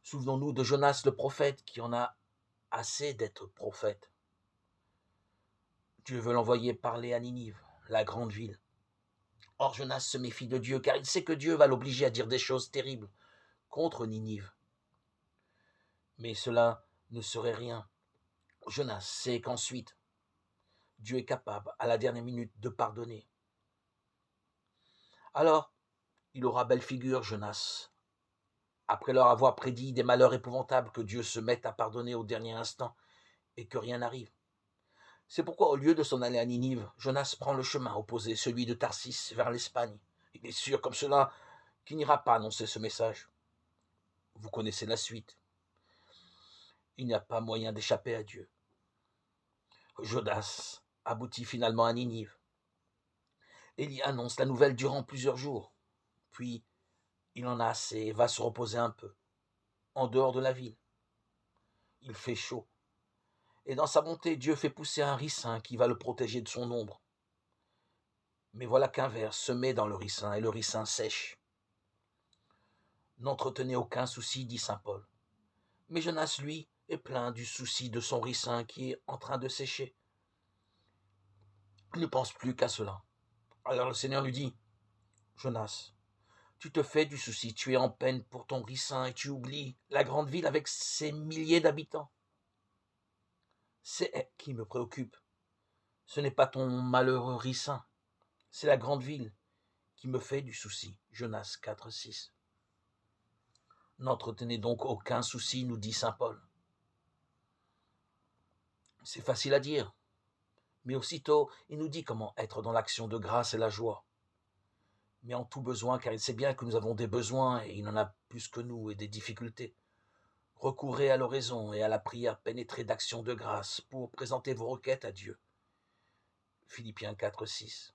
Souvenons-nous de Jonas le prophète qui en a assez d'être prophète. Dieu veut l'envoyer parler à Ninive, la grande ville. Or Jonas se méfie de Dieu car il sait que Dieu va l'obliger à dire des choses terribles contre Ninive. Mais cela ne serait rien. Jonas sait qu'ensuite, Dieu est capable, à la dernière minute, de pardonner. Alors, il aura belle figure, Jonas, après leur avoir prédit des malheurs épouvantables que Dieu se mette à pardonner au dernier instant et que rien n'arrive. C'est pourquoi, au lieu de s'en aller à Ninive, Jonas prend le chemin opposé, celui de Tarsis, vers l'Espagne. Il est sûr, comme cela, qu'il n'ira pas annoncer ce message. Vous connaissez la suite. Il n'y a pas moyen d'échapper à Dieu. Jonas aboutit finalement à Ninive. Élie annonce la nouvelle durant plusieurs jours. Puis, il en a assez et va se reposer un peu, en dehors de la ville. Il fait chaud. Et dans sa bonté, Dieu fait pousser un ricin qui va le protéger de son ombre. Mais voilà qu'un ver se met dans le ricin et le ricin sèche. N'entretenez aucun souci, dit saint Paul. Mais Jonas, lui, est plein du souci de son ricin qui est en train de sécher. Il ne pense plus qu'à cela. Alors le Seigneur lui dit, Jonas, tu te fais du souci, tu es en peine pour ton ricin et tu oublies la grande ville avec ses milliers d'habitants. C'est elle qui me préoccupe. Ce n'est pas ton malheureux ricin, c'est la grande ville qui me fait du souci. Jonas 4,6. N'entretenez donc aucun souci, nous dit saint Paul. C'est facile à dire, mais aussitôt il nous dit comment être dans l'action de grâce et la joie. Mais en tout besoin, car il sait bien que nous avons des besoins et il en a plus que nous et des difficultés. Recourez à l'oraison et à la prière pénétrée d'actions de grâce pour présenter vos requêtes à Dieu. Philippiens 4,6.